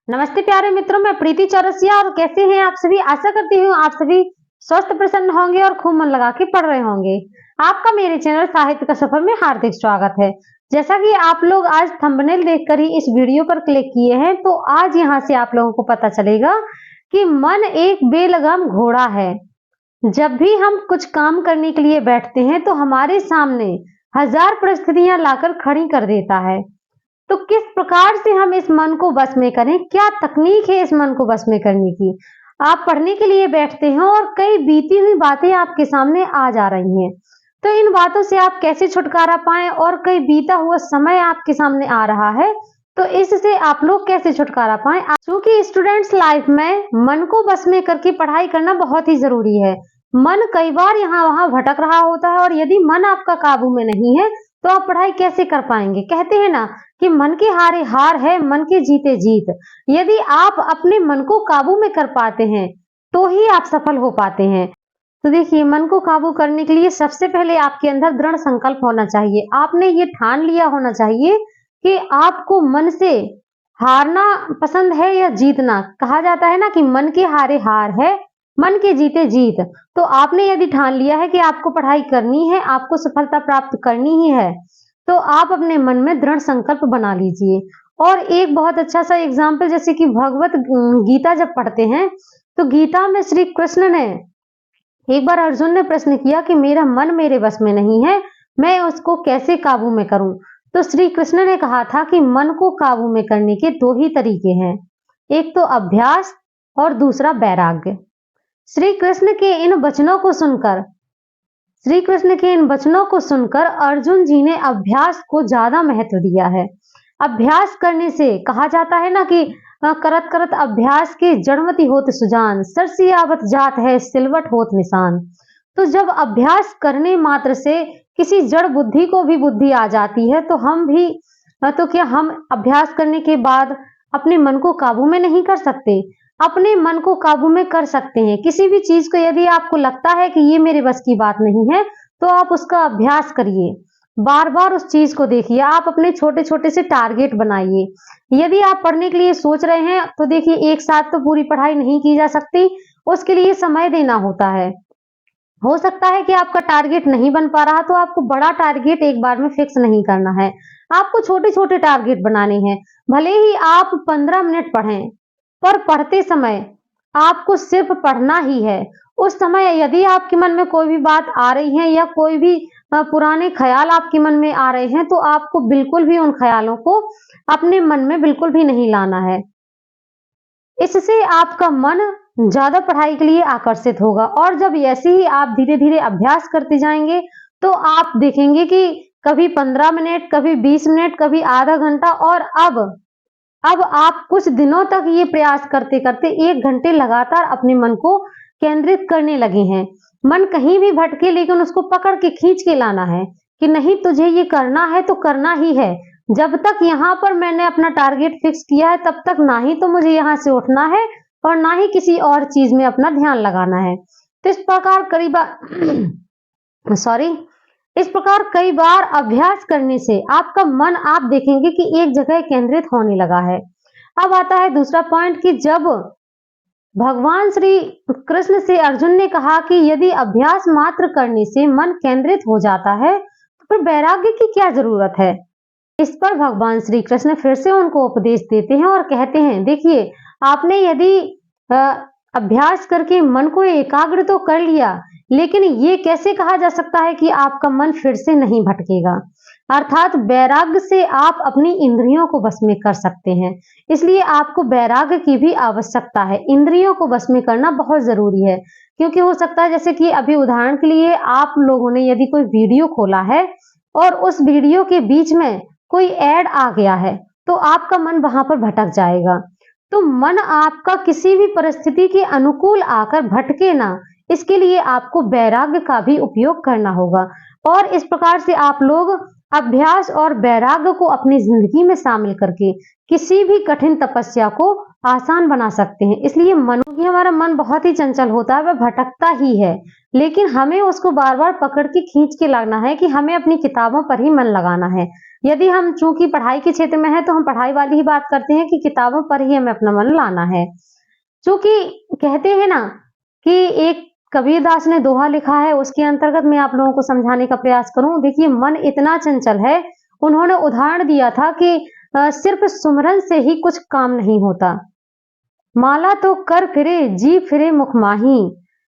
नमस्ते प्यारे मित्रों, मैं प्रीति चौरसिया। और कैसे हैं आप सभी। आशा करती हूँ आप सभी स्वस्थ प्रसन्न होंगे और खूब मन लगा के पढ़ रहे होंगे। आपका मेरे चैनल साहित्य का सफर में हार्दिक स्वागत है। जैसा कि आप लोग आज थंबनेल देखकर ही इस वीडियो पर क्लिक किए हैं, तो आज यहाँ से आप लोगों को पता चलेगा कि मन एक बेलगाम घोड़ा है। जब भी हम कुछ काम करने के लिए बैठते हैं तो हमारे सामने हजार परिस्थितियां लाकर खड़ी कर देता है। तो किस प्रकार से हम इस मन को बस में करें, क्या तकनीक है इस मन को बस में करने की। आप पढ़ने के लिए बैठते हैं और कई बीती हुई बातें आपके सामने आ जा रही हैं, तो इन बातों से आप कैसे छुटकारा पाएं। और कई बीता हुआ समय आपके सामने आ रहा है, तो इससे आप लोग कैसे छुटकारा पाएं। क्योंकि स्टूडेंट्स लाइफ में मन को बस में करके पढ़ाई करना बहुत ही जरूरी है। मन कई बार यहाँ वहां भटक रहा होता है, और यदि मन आपका काबू में नहीं है तो आप पढ़ाई कैसे कर पाएंगे। कहते हैं ना कि मन के हारे हार है, मन के जीते जीत। यदि आप अपने मन को काबू में कर पाते हैं तो ही आप सफल हो पाते हैं। तो देखिए, मन को काबू करने के लिए सबसे पहले आपके अंदर दृढ़ संकल्प होना चाहिए। आपने ये ठान लिया होना चाहिए कि आपको मन से हारना पसंद है या जीतना। कहा जाता है ना कि मन के हारे हार है, मन के जीते जीत। तो आपने यदि ठान लिया है कि आपको पढ़ाई करनी है, आपको सफलता प्राप्त करनी ही है, तो आप अपने मन में दृढ़ संकल्प बना लीजिए। और एक बहुत अच्छा सा एग्जाम्पल, जैसे कि भगवत गीता जब पढ़ते हैं तो गीता में श्री कृष्ण ने, एक बार अर्जुन ने प्रश्न किया कि मेरा मन मेरे बस में नहीं है, मैं उसको कैसे काबू में करूं। तो श्री कृष्ण ने कहा था कि मन को काबू में करने के दो ही तरीके हैं, एक तो अभ्यास और दूसरा वैराग्य। श्री कृष्ण के इन वचनों को सुनकर अर्जुन जी ने अभ्यास को ज्यादा महत्व दिया है। अभ्यास करने से कहा जाता है ना कि करत करत अभ्यास के जड़मति होत सुजान, सरसियावत जात है सिलवट होत निशान। तो जब अभ्यास करने मात्र से किसी जड़ बुद्धि को भी बुद्धि आ जाती है, तो क्या हम अभ्यास करने के बाद अपने मन को काबू में नहीं कर सकते। अपने मन को काबू में कर सकते हैं। किसी भी चीज को यदि आपको लगता है कि ये मेरे बस की बात नहीं है, तो आप उसका अभ्यास करिए, बार बार उस चीज को देखिए। आप अपने छोटे छोटे से टारगेट बनाइए। यदि आप पढ़ने के लिए सोच रहे हैं तो देखिए, एक साथ तो पूरी पढ़ाई नहीं की जा सकती, उसके लिए समय देना होता है। हो सकता है कि आपका टारगेट नहीं बन पा रहा, तो आपको बड़ा टारगेट एक बार में फिक्स नहीं करना है, आपको छोटे छोटे टारगेट बनाने हैं। भले ही आप 15 मिनट पढ़ें, पर पढ़ते समय आपको सिर्फ पढ़ना ही है। उस समय यदि आपके मन में कोई भी बात आ रही है या कोई भी पुराने ख्याल आपके मन में आ रहे हैं, तो आपको बिल्कुल भी उन ख्यालों को अपने मन में बिल्कुल भी नहीं लाना है। इससे आपका मन ज्यादा पढ़ाई के लिए आकर्षित होगा। और जब ऐसे ही आप धीरे धीरे अभ्यास करते जाएंगे, तो आप देखेंगे कि कभी 15 मिनट, कभी 20 मिनट, कभी आधा घंटा, और अब आप कुछ दिनों तक ये प्रयास करते करते 1 घंटे लगातार अपने मन को केंद्रित करने लगे हैं। मन कहीं भी भटके, लेकिन उसको पकड़ के खींच के लाना है कि नहीं, तुझे ये करना है तो करना ही है। जब तक यहाँ पर मैंने अपना टारगेट फिक्स किया है, तब तक ना ही तो मुझे यहाँ से उठना है और ना ही किसी और चीज में अपना ध्यान लगाना है। तो इस प्रकार कई बार अभ्यास करने से आपका मन, आप देखेंगे कि एक जगह केंद्रित होने लगा है। अब आता है दूसरा पॉइंट कि जब भगवान श्री कृष्ण से अर्जुन ने कहा कि यदि अभ्यास मात्र करने से मन केंद्रित हो जाता है, तो फिर वैराग्य की क्या जरूरत है। इस पर भगवान श्री कृष्ण फिर से उनको उपदेश देते हैं और कहते हैं, देखिए, आपने यदि अभ्यास करके मन को एकाग्र तो कर लिया, लेकिन ये कैसे कहा जा सकता है कि आपका मन फिर से नहीं भटकेगा। अर्थात वैराग्य से आप अपनी इंद्रियों को वश में कर सकते हैं। इसलिए आपको वैराग्य की भी आवश्यकता है। इंद्रियों को वश में करना बहुत जरूरी है, क्योंकि हो सकता है, जैसे कि अभी उदाहरण के लिए आप लोगों ने यदि कोई वीडियो खोला है और उस वीडियो के बीच में कोई ऐड आ गया है, तो आपका मन वहां पर भटक जाएगा। तो मन आपका किसी भी परिस्थिति के अनुकूल आकर भटके ना, इसके लिए आपको वैराग्य का भी उपयोग करना होगा। और इस प्रकार से आप लोग अभ्यास और वैराग्य को अपनी जिंदगी में शामिल करके किसी भी कठिन तपस्या को आसान बना सकते हैं। इसलिए हमारा मन बहुत ही चंचल होता है, वह भटकता ही है, लेकिन हमें उसको बार बार पकड़ के खींच के लाना है कि हमें अपनी किताबों पर ही मन लगाना है। यदि हम चूंकि पढ़ाई के क्षेत्र में है तो हम पढ़ाई वाली ही बात करते हैं कि किताबों पर ही हमें अपना मन लाना है। चूंकि कहते हैं ना कि एक कबीरदास ने दोहा लिखा है, उसके अंतर्गत मैं आप लोगों को समझाने का प्रयास करूं। देखिए, मन इतना चंचल है, उन्होंने उदाहरण दिया था कि सिर्फ सुमरन से ही कुछ काम नहीं होता। माला तो कर फिरे जी फिरे मुख माही,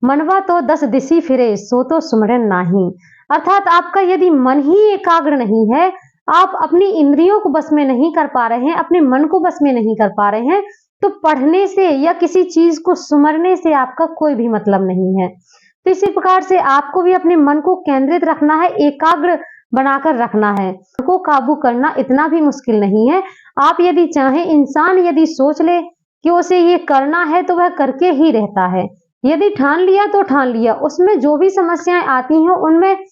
मनवा तो 10 दिशि फिरे सो तो सुमरन नाही। अर्थात आपका यदि मन ही एकाग्र नहीं है, आप अपनी इंद्रियों को बस में नहीं कर पा रहे हैं, अपने मन को बस में नहीं कर पा रहे हैं, तो पढ़ने से या किसी चीज को सुमरने से आपका कोई भी मतलब नहीं है। तो इसी प्रकार से आपको भी अपने मन को केंद्रित रखना है, एकाग्र बनाकर रखना है। मन को काबू करना इतना भी मुश्किल नहीं है। आप यदि चाहें, इंसान यदि सोच ले कि उसे ये करना है तो वह करके ही रहता है। यदि ठान लिया तो ठान लिया, उसमें जो भी समस्याएं आती हैं उनमें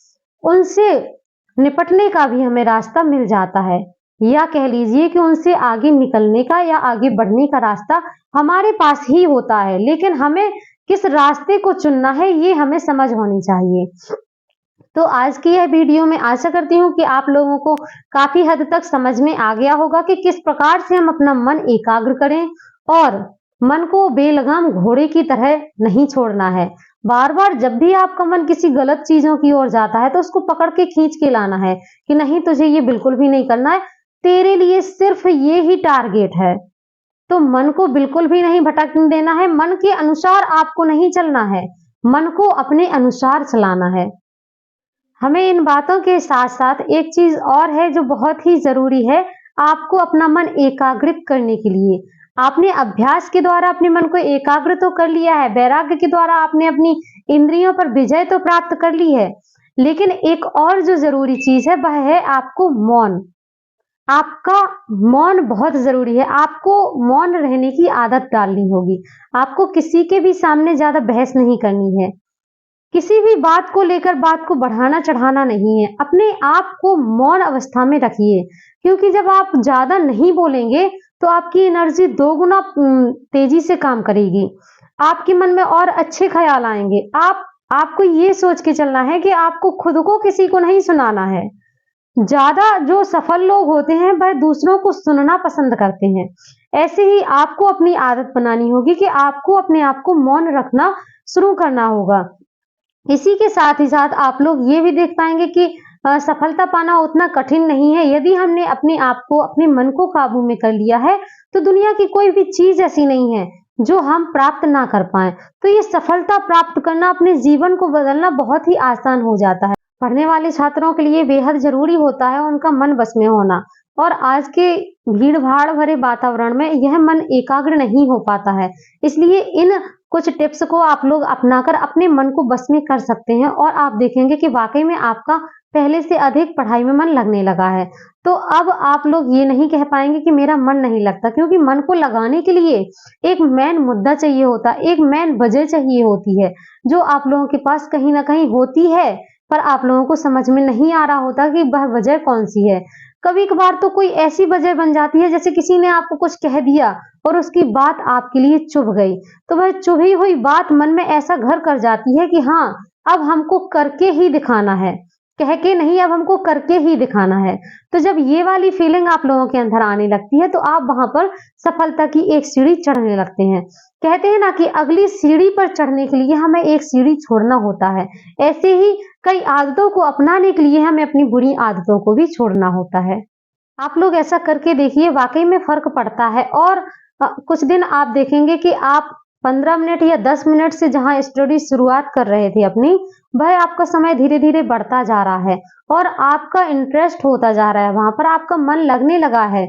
उनसे निपटने का भी हमें रास्ता मिल जाता है, या कह लीजिए कि उनसे आगे निकलने का या आगे बढ़ने का रास्ता हमारे पास ही होता है। लेकिन हमें किस रास्ते को चुनना है ये हमें समझ होनी चाहिए। तो आज की यह वीडियो में आशा करती हूँ कि आप लोगों को काफी हद तक समझ में आ गया होगा कि किस प्रकार से हम अपना मन एकाग्र करें और मन को बेलगाम घोड़े की तरह नहीं छोड़ना है। बार बार जब भी आपका मन किसी गलत चीजों की ओर जाता है तो उसको पकड़ के खींच के लाना है कि नहीं, तुझे ये बिल्कुल भी नहीं करना है, तेरे लिए सिर्फ ये ही टारगेट है। तो मन को बिल्कुल भी नहीं भटकने देना है, मन के अनुसार आपको नहीं चलना है, मन को अपने अनुसार चलाना है। हमें इन बातों के साथ साथ एक चीज और है जो बहुत ही जरूरी है आपको अपना मन एकाग्रित करने के लिए। आपने अभ्यास के द्वारा अपने मन को एकाग्र तो कर लिया है, वैराग्य के द्वारा आपने अपनी इंद्रियों पर विजय तो प्राप्त कर ली है, लेकिन एक और जो जरूरी चीज है वह है आपको मौन। आपका मौन बहुत जरूरी है। आपको मौन रहने की आदत डालनी होगी। आपको किसी के भी सामने ज्यादा बहस नहीं करनी है, किसी भी बात को लेकर बात को बढ़ाना चढ़ाना नहीं है। अपने आप को मौन अवस्था में रखिए, क्योंकि जब आप ज्यादा नहीं बोलेंगे तो आपकी एनर्जी 2 गुना तेजी से काम करेगी। आपके मन में और अच्छे ख्याल आएंगे। आपको ये सोच के चलना है कि आपको खुद को किसी को नहीं सुनाना है। ज्यादा जो सफल लोग होते हैं वह दूसरों को सुनना पसंद करते हैं। ऐसे ही आपको अपनी आदत बनानी होगी कि आपको अपने आप को मौन रखना शुरू करना होगा। इसी के साथ ही साथ आप लोग ये भी देख पाएंगे कि सफलता पाना उतना कठिन नहीं है। यदि हमने अपने आप को, अपने मन को काबू में कर लिया है तो दुनिया की कोई भी चीज ऐसी नहीं है जो हम प्राप्त ना कर पाए। तो ये सफलता प्राप्त करना, अपने जीवन को बदलना बहुत ही आसान हो जाता है। पढ़ने वाले छात्रों के लिए बेहद जरूरी होता है उनका मन बस में होना, और आज के भीड़ भाड़ भरे वातावरण में यह मन एकाग्र नहीं हो पाता है। इसलिए इन कुछ टिप्स को आप लोग अपनाकर अपने मन को बस में कर सकते हैं, और आप देखेंगे कि वाकई में आपका पहले से अधिक पढ़ाई में मन लगने लगा है। तो अब आप लोग ये नहीं कह पाएंगे कि मेरा मन नहीं लगता, क्योंकि मन को लगाने के लिए एक मेन मुद्दा चाहिए होता है, एक मेन वजह चाहिए होती है, जो आप लोगों के पास कहीं ना कहीं होती है, पर आप लोगों को समझ में नहीं आ रहा होता कि वह वजह कौन सी है। कभी कभार तो कोई ऐसी वजह बन जाती है, जैसे किसी ने आपको कुछ कह दिया और उसकी बात आपके लिए चुभ गई, तो वह चुभी हुई बात मन में ऐसा घर कर जाती है कि हाँ, अब हमको करके ही दिखाना है, कह के नहीं, अब हमको करके ही दिखाना है। तो जब ये वाली फीलिंग आप लोगों के अंदर आने लगती है तो आप वहां पर सफलता की एक सीढ़ी चढ़ने लगते हैं। कहते हैं ना कि अगली सीढ़ी पर चढ़ने के लिए हमें एक सीढ़ी छोड़ना होता है। ऐसे ही कई आदतों को अपनाने के लिए हमें अपनी बुरी आदतों को भी छोड़ना होता है। आप लोग ऐसा करके देखिए, वाकई में फर्क पड़ता है। और कुछ दिन आप देखेंगे कि आप 15 मिनट या 10 मिनट से जहां स्टडी शुरुआत कर रहे थे अपनी, वह आपका समय धीरे धीरे बढ़ता जा रहा है और आपका इंटरेस्ट होता जा रहा है, वहां पर आपका मन लगने लगा है।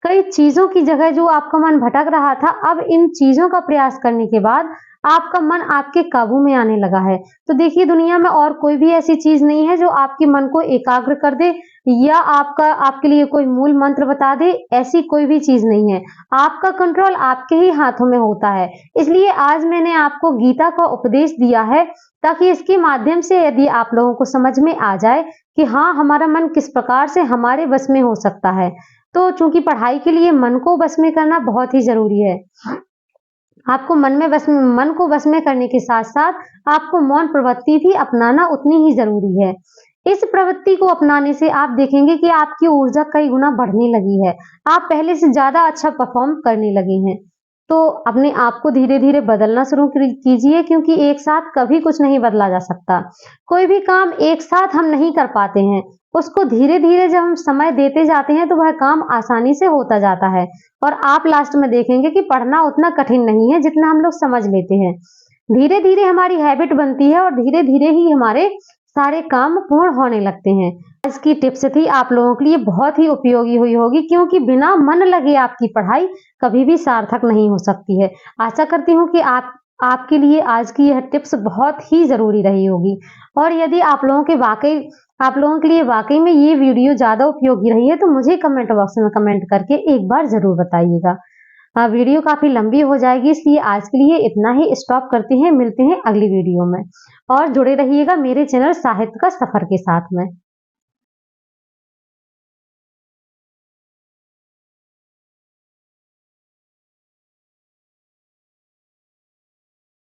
कई चीजों की जगह जो आपका मन भटक रहा था, अब इन चीजों का प्रयास करने के बाद आपका मन आपके काबू में आने लगा है। तो देखिए, दुनिया में और कोई भी ऐसी चीज नहीं है जो आपके मन को एकाग्र कर दे या आपके लिए कोई मूल मंत्र बता दे। ऐसी कोई भी चीज नहीं है। आपका कंट्रोल आपके ही हाथों में होता है। इसलिए आज मैंने आपको गीता का उपदेश दिया है, ताकि इसके माध्यम से यदि आप लोगों को समझ में आ जाए कि हाँ, हमारा मन किस प्रकार से हमारे बस में हो सकता है। तो चूंकि पढ़ाई के लिए मन को बस में करना बहुत ही जरूरी है, आपको मन को बस में करने के साथ साथ आपको मौन प्रवृत्ति भी अपनाना उतनी ही जरूरी है। इस प्रवृत्ति को अपनाने से आप देखेंगे कि आपकी ऊर्जा कई गुना बढ़ने लगी है। आप पहले से ज़्यादा अच्छा परफ़ॉर्म करने लगे हैं। तो अपने आप को धीरे-धीरे बदलना शुरू कीजिए, क्योंकि एक साथ कभी कुछ नहीं बदला जा सकता। कोई भी काम एक साथ हम नहीं कर पाते हैं। उसको धीरे-धीरे जब हम समय देते जाते हैं तो वह काम आसानी से होता जाता है और आप लास्ट में देखेंगे कि पढ़ना उतना कठिन नहीं है जितना हम लोग समझ लेते हैं। धीरे-धीरे हमारी हैबिट बनती है और धीरे-धीरे ही हमारे सारे काम पूर्ण होने लगते हैं। आज की टिप्स थी आप लोगों के लिए बहुत ही उपयोगी हुई होगी, क्योंकि बिना मन लगे आपकी पढ़ाई कभी भी सार्थक नहीं हो सकती है। आशा करती हूँ कि आपके लिए आज की यह टिप्स बहुत ही ज़रूरी रही होगी और यदि आप लोगों के लिए वाक़ई में ये वीडियो ज़्यादा उपयोगी रही है तो मुझे कमेंट बॉक्स में कमेंट करके एक बार ज़रूर बताइएगा। वीडियो काफ़ी लंबी हो जाएगी, इसलिए आज के लिए इतना ही स्टॉप करते हैं। मिलते हैं अगली वीडियो में और जुड़े रहिएगा मेरे चैनल साहित्य का सफ़र के साथ में।